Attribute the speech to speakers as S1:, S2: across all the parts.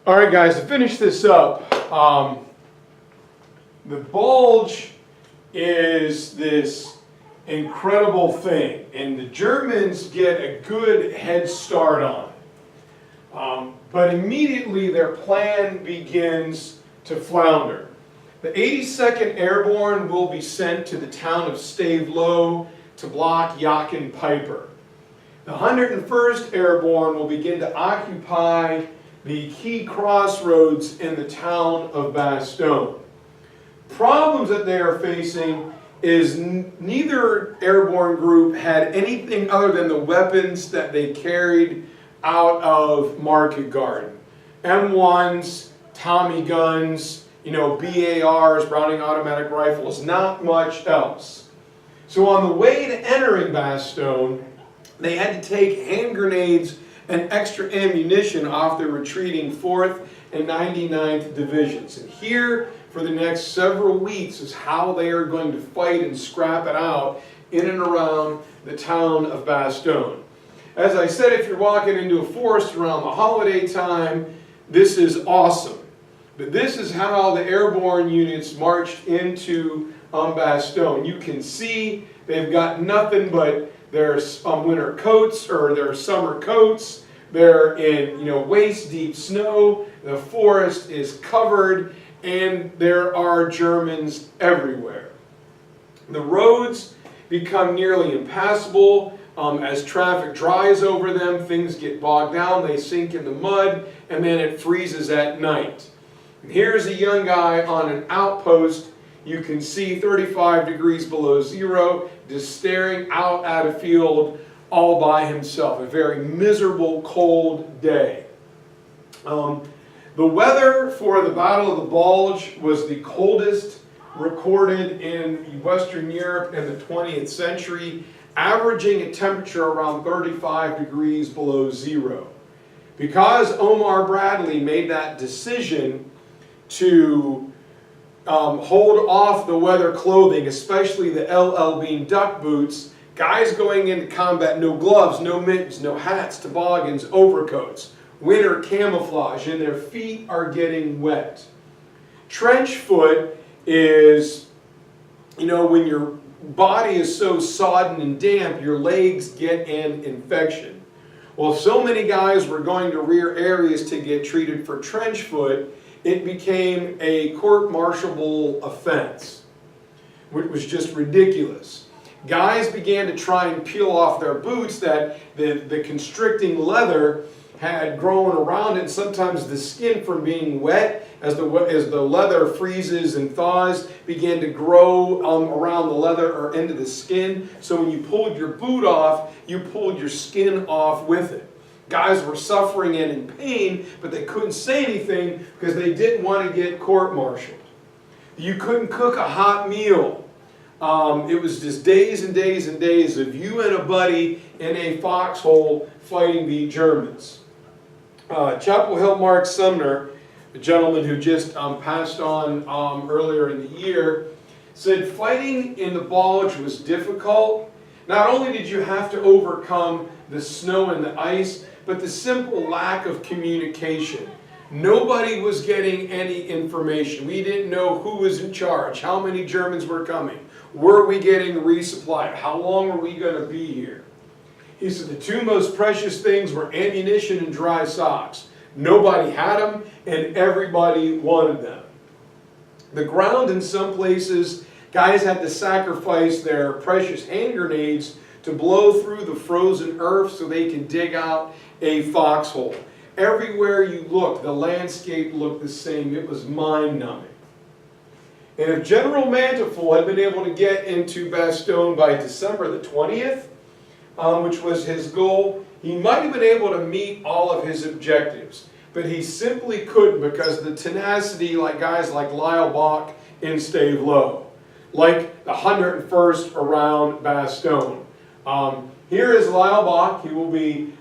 S1: All right, guys, to finish this up, the Bulge is this incredible thing, and the Germans get a good head start on it. But immediately their plan begins to flounder. The 82nd Airborne will be sent to the town of Stavelot to block GAC End Piper. The 101st Airborne will begin to occupy the key crossroads in the town of Bastogne. Problems that they are facing is neither airborne group had anything other than the weapons that they carried out of Market Garden. M1s, Tommy guns, BARs, Browning automatic rifles, not much else. So on the way to entering Bastogne, they had to take hand grenades and extra ammunition off the retreating 4th and 99th Divisions. And here, for the next several weeks, is how they are going to fight and scrap it out in and around the town of Bastogne. As I said, if you're walking into a forest around the holiday time, this is awesome. But this is how the airborne units marched into Bastogne. You can see they've got nothing but their winter coats or their summer coats. They're in waist-deep snow. The forest is covered, and there are Germans everywhere. The roads become nearly impassable. As traffic dries over them, things get bogged down, they sink in the mud, and then it freezes at night. And here's a young guy on an outpost. You can see 35 degrees below zero, just staring out at a field all by himself. A very miserable, cold day. The weather for the Battle of the Bulge was the coldest recorded in Western Europe in the 20th century, averaging a temperature around 35 degrees below zero. Because Omar Bradley made that decision to hold off the weather clothing, especially the LL Bean duck boots, guys going into combat, no gloves, no mittens, no hats, toboggans, overcoats, winter camouflage, and their feet are getting wet. Trench foot is, when your body is so sodden and damp, your legs get an infection. Well, so many guys were going to rear areas to get treated for trench foot, it became a court-martialable offense, which was just ridiculous. Guys began to try and peel off their boots that the constricting leather had grown around it, and sometimes the skin from being wet, as the leather freezes and thaws, began to grow around the leather or into the skin. So when you pulled your boot off, you pulled your skin off with it. Guys were suffering and in pain, but they couldn't say anything because they didn't want to get court-martialed. You couldn't cook a hot meal. It was just days and days and days of you and a buddy in a foxhole fighting the Germans. Chapel Hill Mark Sumner, a gentleman who just passed on earlier in the year, said fighting in the Bulge was difficult. Not only did you have to overcome the snow and the ice, but the simple lack of communication. Nobody was getting any information. We didn't know who was in charge, how many Germans were coming, were we getting resupplied, how long were we going to be here. He said the two most precious things were ammunition and dry socks. Nobody had them, and everybody wanted them. The ground in some places, guys had to sacrifice their precious hand grenades to blow through the frozen earth so they could dig out a foxhole. Everywhere you looked, the landscape looked the same. It was mind-numbing. And if General Manteuffel had been able to get into Bastogne by December the 20th, which was his goal, he might have been able to meet all of his objectives. But he simply couldn't because of the tenacity like guys like Lyle Bach in Stavelot, like the 101st around Bastogne. Here is Lyle Bach. He will be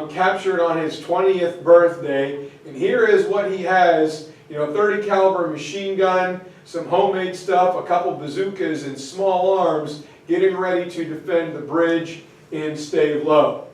S1: captured on his 20th birthday, and here is what he has: 30 caliber machine gun, some homemade stuff, a couple bazookas and small arms, getting ready to defend the bridge in Stavelot.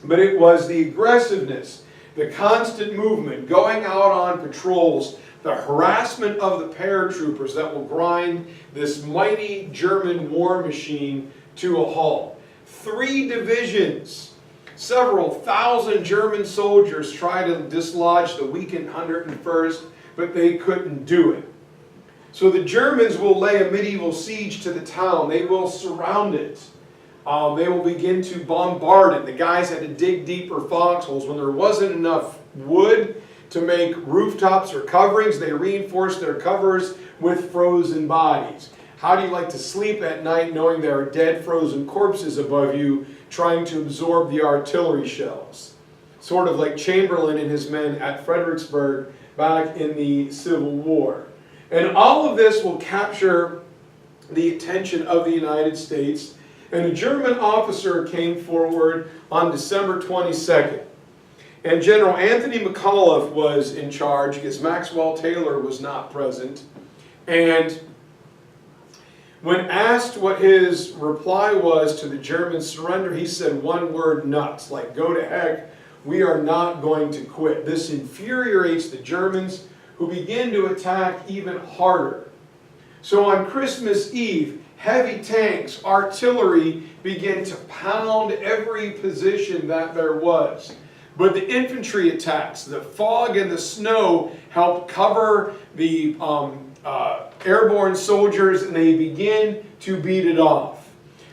S1: But it was the aggressiveness the constant movement, going out on patrols, the harassment of the paratroopers that will grind this mighty German war machine to a halt. 3 divisions, several thousand German soldiers try to dislodge the weakened 101st, but they couldn't do it. So the Germans will lay a medieval siege to the town. They will surround it. They will begin to bombard it. The guys had to dig deeper foxholes. When there wasn't enough wood to make rooftops or coverings, they reinforced their covers with frozen bodies. How do you like to sleep at night knowing there are dead frozen corpses above you trying to absorb the artillery shells? Sort of like Chamberlain and his men at Fredericksburg back in the Civil War. And all of this will capture the attention of the United States. And a German officer came forward on December 22nd. And General Anthony McAuliffe was in charge because Maxwell Taylor was not present. And when asked what his reply was to the German surrender, he said one word, nuts, like go to heck, we are not going to quit. This infuriates the Germans, who begin to attack even harder. So on Christmas Eve, heavy tanks, artillery begin to pound every position that there was. But the infantry attacks, the fog and the snow help cover the airborne soldiers, and they begin to beat it off.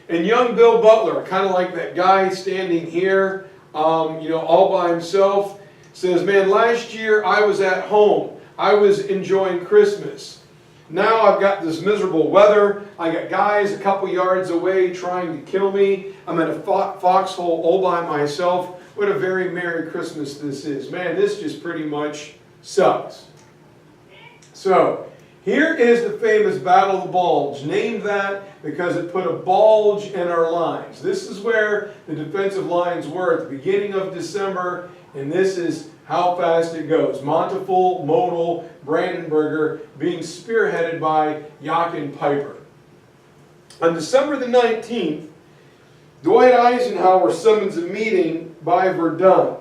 S1: And young Bill Butler, kind of like that guy standing here, all by himself, says, man, last year I was at home. I was enjoying Christmas. Now I've got this miserable weather. I got guys a couple yards away trying to kill me. I'm in a foxhole all by myself. What a very Merry Christmas this is. Man, this just pretty much sucks. So, here is the famous Battle of the Bulge, named that because it put a bulge in our lines. This is where the defensive lines were at the beginning of December, and this is how fast it goes. Montefiore, Model, Brandenburger being spearheaded by Joachim Peiper. On December the 19th, Dwight Eisenhower summons a meeting by Verdun.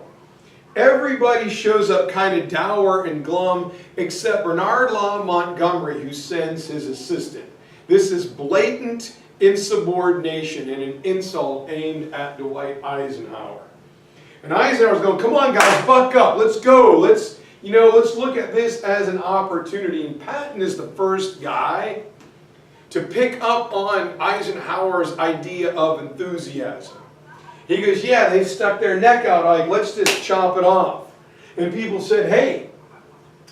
S1: Everybody shows up kind of dour and glum except Bernard Law Montgomery, who sends his assistant. This is blatant insubordination and an insult aimed at Dwight Eisenhower. And Eisenhower's going, come on guys, buck up, let's go, let's look at this as an opportunity. And Patton is the first guy to pick up on Eisenhower's idea of enthusiasm. He goes, yeah, they stuck their neck out, like, let's just chop it off. And people said, hey,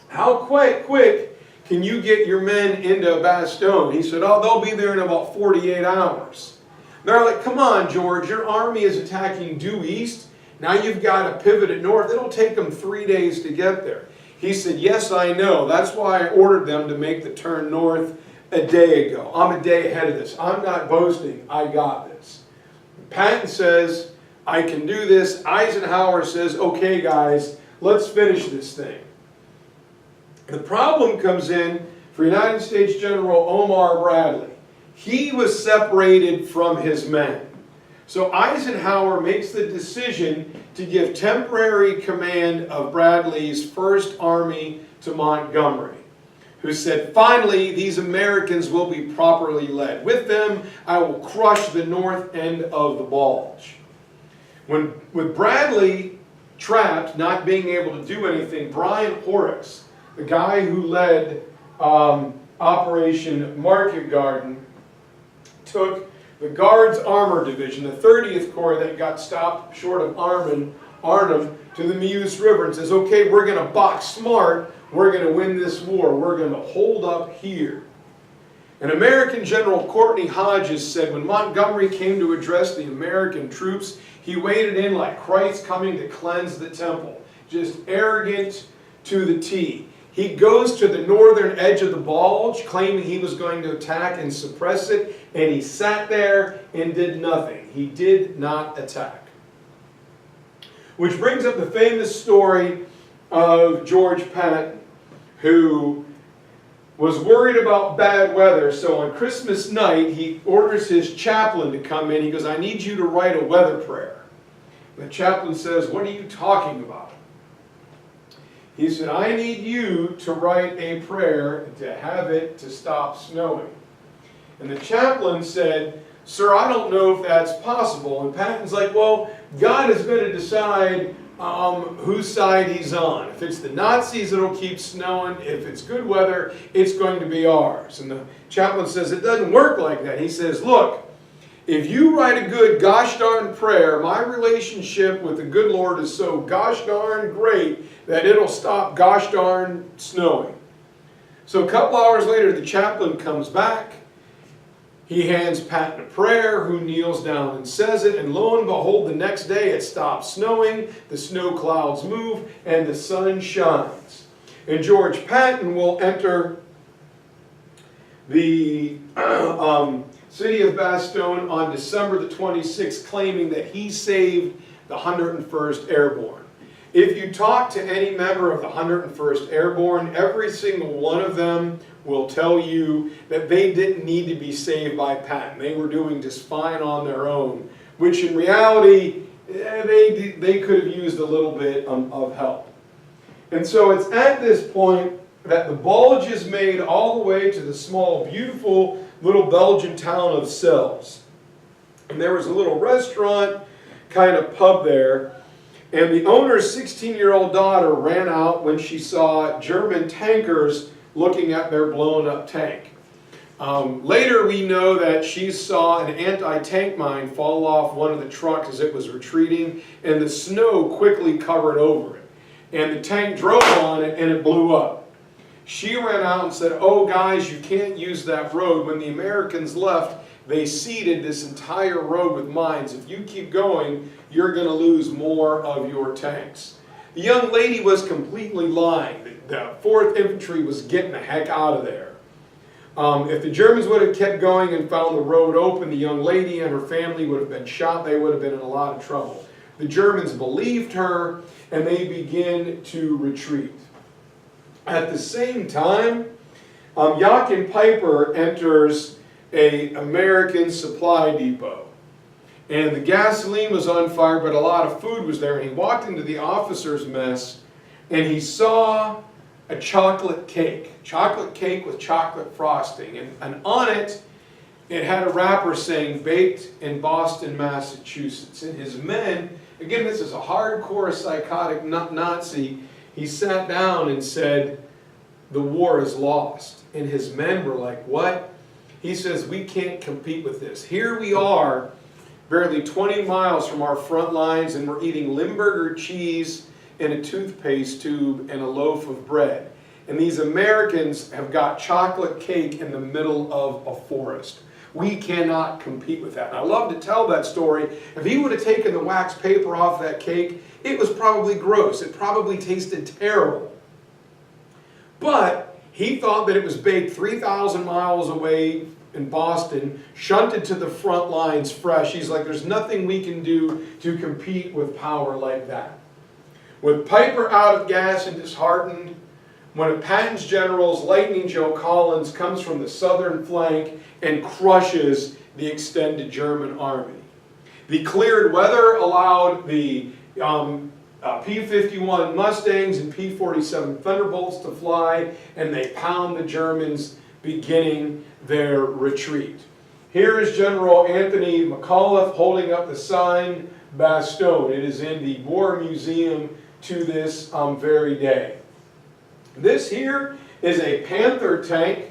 S1: how quick can you get your men into Bastogne? He said, oh, they'll be there in about 48 hours. They're like, come on, George, your army is attacking due east. Now you've got to pivot it north. It'll take them 3 days to get there. He said, yes, I know. That's why I ordered them to make the turn north a day ago. I'm a day ahead of this. I'm not boasting. I got this. Patton says, I can do this. Eisenhower says, okay, guys, let's finish this thing. The problem comes in for United States General Omar Bradley. He was separated from his men. So Eisenhower makes the decision to give temporary command of Bradley's First Army to Montgomery, who said, finally, these Americans will be properly led. With them, I will crush the north end of the Bulge. With Bradley trapped, not being able to do anything, Brian Horrocks, the guy who led Operation Market Garden, took the Guards Armor Division, the 30th Corps that got stopped short of Arnhem, to the Meuse River and says, okay, we're going to box smart, we're going to win this war, we're going to hold up here. And American General Courtney Hodges said when Montgomery came to address the American troops, he waded in like Christ coming to cleanse the temple. Just arrogant to the T. He goes to the northern edge of the Bulge, claiming he was going to attack and suppress it, and he sat there and did nothing. He did not attack. Which brings up the famous story of George Patton, who was worried about bad weather, so on Christmas night, he orders his chaplain to come in. He goes, I need you to write a weather prayer. The chaplain says, what are you talking about? He said, I need you to write a prayer to have it to stop snowing. And the chaplain said, sir, I don't know if that's possible. And Patton's like, well, God is going to decide whose side he's on. If it's the Nazis, it'll keep snowing. If it's good weather, it's going to be ours. And the chaplain says, it doesn't work like that. He says, look, if you write a good gosh darn prayer, my relationship with the good Lord is so gosh darn great that it'll stop gosh darn snowing. So a couple hours later, the chaplain comes back. He hands Patton a prayer, who kneels down and says it, and lo and behold, the next day it stops snowing, the snow clouds move, and the sun shines. And George Patton will enter the city of Bastogne on December the 26th, claiming that he saved the 101st Airborne. If you talk to any member of the 101st Airborne, every single one of them will tell you that they didn't need to be saved by Patton. They were doing just fine on their own, which in reality, they could have used a little bit of help. And so it's at this point that the Bulge is made all the way to the small, beautiful little Belgian town of Cels. And there was a little restaurant, kind of pub there, and the owner's 16-year-old daughter ran out when she saw German tankers looking at their blown-up tank. Later we know that she saw an anti-tank mine fall off one of the trucks as it was retreating, and the snow quickly covered over it. And the tank drove on it, and it blew up. She ran out and said, oh guys, you can't use that road. When the Americans left, they seeded this entire road with mines. If you keep going, you're going to lose more of your tanks. The young lady was completely lying. The 4th Infantry was getting the heck out of there. If the Germans would have kept going and found the road open, the young lady and her family would have been shot. They would have been in a lot of trouble. The Germans believed her, and they begin to retreat. At the same time, Jochen Piper enters an American supply depot. And the gasoline was on fire, but a lot of food was there. And he walked into the officer's mess, and he saw a chocolate cake with chocolate frosting. And on it, it had a wrapper saying, baked in Boston, Massachusetts. And his men, again, this is a hardcore psychotic Nazi, he sat down and said, the war is lost. And his men were like, what? He says, we can't compete with this. Here we are, barely 20 miles from our front lines, and we're eating Limburger cheese in a toothpaste tube and a loaf of bread. And these Americans have got chocolate cake in the middle of a forest. We cannot compete with that. And I love to tell that story. If he would have taken the wax paper off that cake, it was probably gross. It probably tasted terrible. But he thought that it was baked 3,000 miles away in Boston, shunted to the front lines fresh. He's like, there's nothing we can do to compete with power like that. With Piper out of gas and disheartened, one of Patton's generals, Lightning Joe Collins, comes from the southern flank and crushes the extended German army. The cleared weather allowed the P-51 Mustangs and P-47 Thunderbolts to fly, and they pound the Germans, beginning their retreat. Here is General Anthony McAuliffe holding up the sign, Bastogne. It is in the War Museum to this very day. This here is a Panther tank,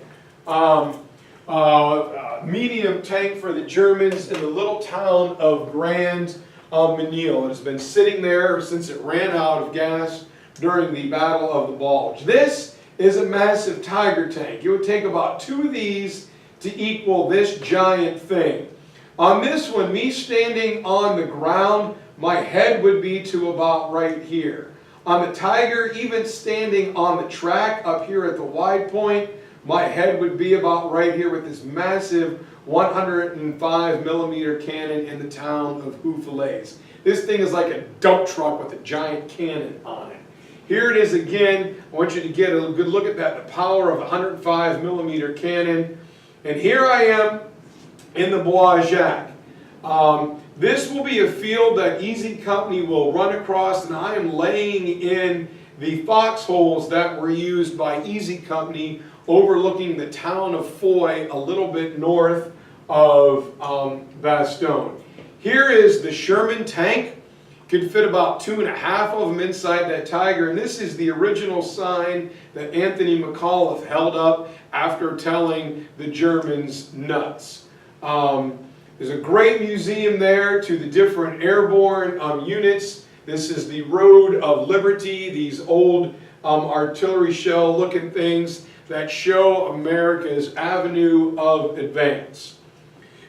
S1: medium tank for the Germans in the little town of Grand Menil. It has been sitting there since it ran out of gas during the Battle of the Bulge. This is a massive Tiger tank. It would take about 2 of these to equal this giant thing. On this one, me standing on the ground, my head would be to about right here. On the Tiger, even standing on the track up here at the wide point, my head would be about right here with this massive 105 millimeter cannon in the town of Houffalize. This thing is like a dump truck with a giant cannon on it. Here it is again. I want you to get a good look at that, the power of a 105 millimeter cannon. And here I am in the Bois Jacques. This will be a field that Easy Company will run across, and I am laying in the foxholes that were used by Easy Company overlooking the town of Foy, a little bit north of Bastogne. Here is the Sherman tank. Could fit about 2.5 of them inside that Tiger, and this is the original sign that Anthony McAuliffe held up after telling the Germans nuts. There's a great museum there to the different airborne units. This is the Road of Liberty, these old artillery shell looking things that show America's avenue of advance.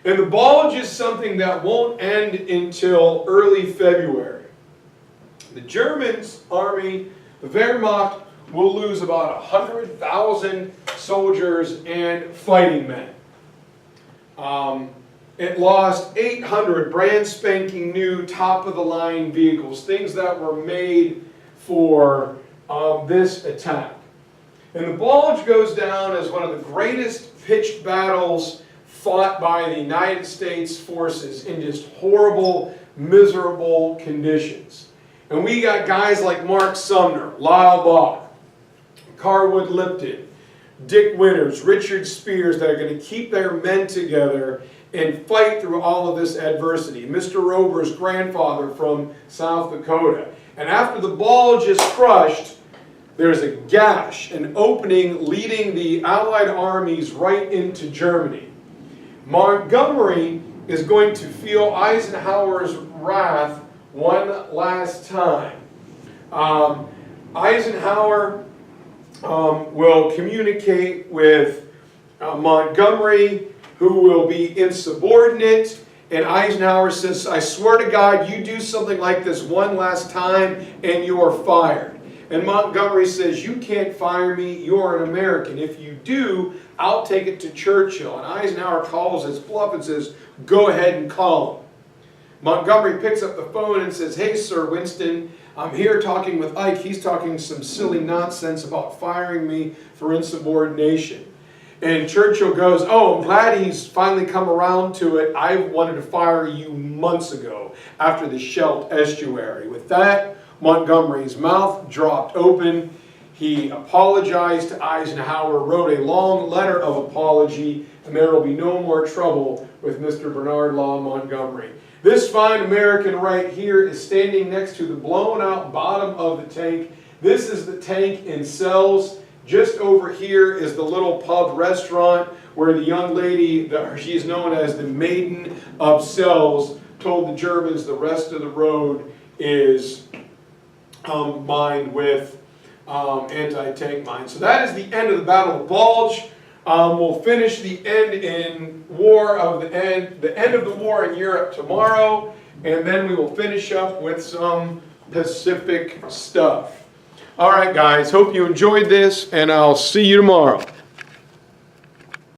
S1: And the Bulge is something that won't end until early February. The Germans' army, the Wehrmacht, will lose about 100,000 soldiers and fighting men. It lost 800 brand spanking new top-of-the-line vehicles, things that were made for this attack. And the Bulge goes down as one of the greatest pitched battles fought by the United States forces in just horrible, miserable conditions. And we got guys like Mark Sumner, Lyle Bach, Carwood Lipton, Dick Winters, Richard Spears that are going to keep their men together and fight through all of this adversity. Mr. Rober's grandfather from South Dakota. And after the Bulge is crushed, there's a gash, an opening leading the Allied armies right into Germany. Montgomery is going to feel Eisenhower's wrath one last time. Eisenhower will communicate with Montgomery, who will be insubordinate, and Eisenhower says, I swear to God, you do something like this one last time and you are fired. And Montgomery says, you can't fire me, you're an American. If you do, I'll take it to Churchill. And Eisenhower calls his bluff and says, go ahead and call him. Montgomery picks up the phone and says, hey, Sir Winston, I'm here talking with Ike. He's talking some silly nonsense about firing me for insubordination. And Churchill goes, oh, I'm glad he's finally come around to it. I wanted to fire you months ago after the Scheldt estuary. With that, Montgomery's mouth dropped open. He apologized to Eisenhower, wrote a long letter of apology, and there will be no more trouble with Mr. Bernard Law Montgomery. This fine American right here is standing next to the blown out bottom of the tank. This is the tank in cells. Just over here is the little pub restaurant where the young lady, she is known as the Maiden of Cells, told the Germans the rest of the road is mined with anti-tank mines. So that is the end of the Battle of Bulge. We'll finish the end of the war in Europe tomorrow, and then we will finish up with some Pacific stuff. All right, guys, hope you enjoyed this, and I'll see you tomorrow.